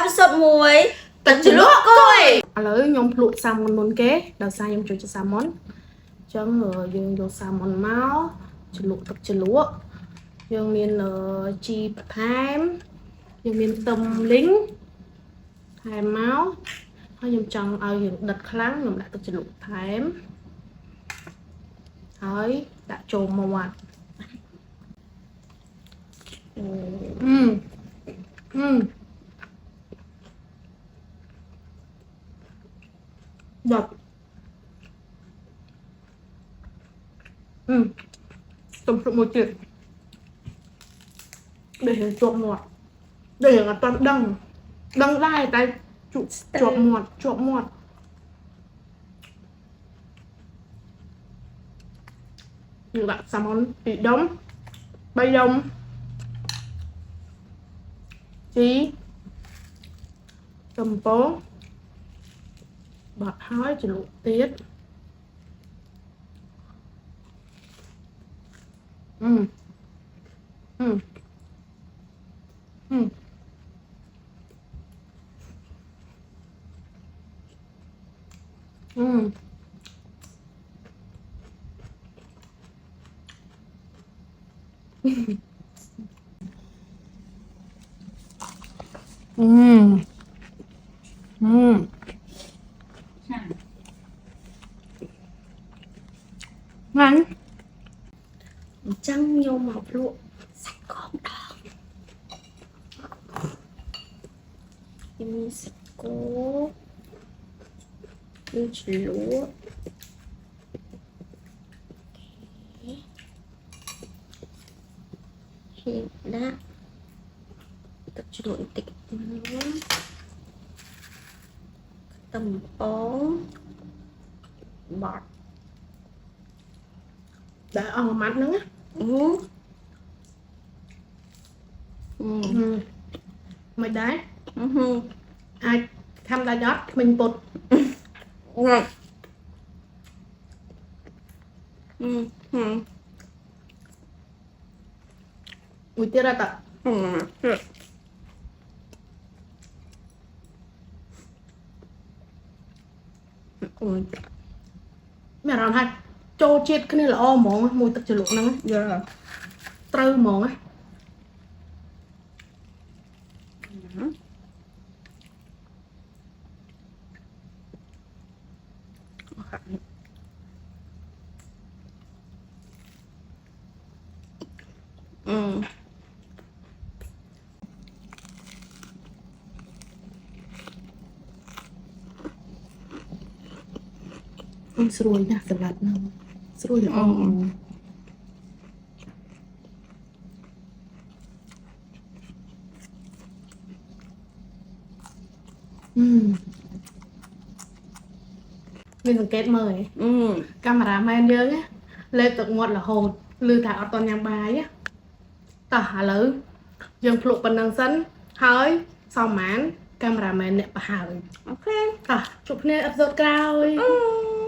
episode 1 ទឹកជ្រលក់គួយឥឡូវខ្ញុំភ្លក់សាម៉ុនមុនគេដោយសារខ្ញុំចូលចិត្តសាម៉ុនអញ្ចឹងយើងយកសាម៉ុនមកជ្រលក់ទឹកជ្រលក់យើងមានជីបន្ថែមយើងមានខ្ទឹមលីងថែមមកហើយខ្ញុំចង់ឲ្យយើងដិតខ្លាំងខ្ញុំដាក់ទឹកជ្រលក់ថែមហើយដាក់ចូលមាត់ដល់ទំភ្លុកមួយទៀតđể hình chuột mọt để là toàn đằng đai tay chuột mọt như bạn xà món bị đóng bay đông chí tầm phố bọt hói chỉ lụa tiết ngon chăng nhiều màu lụa sạch con đỏ ini sạch cô ini lúa hiện đã tập trộn tịch tầm bóng bọt để ăn mát nữa mày đấy ai tham gia giót mình bột ui tiết ra tạ mẹ làm hay cho chết cái này là o món mùiទឹកជ្រលក់ហ្នឹងត្រូវហ្មងស្រួយណាស់សាឡាត់ហ្នឹងស្រួយល្អមានសង្កេតមើលកាមេរ៉ាមែនយើងលេបទឹកមាត់រហូតឮថាអត់តញ៉ាំបាយតោះឥឡូវយើងភ្លក់ប៉ុណ្ណឹងសិនហើយសមបានកាមេរ៉ាមែនអ្នកប្រហើយអូខេតោះជួបគ្នាអេពីសូតក្រោយ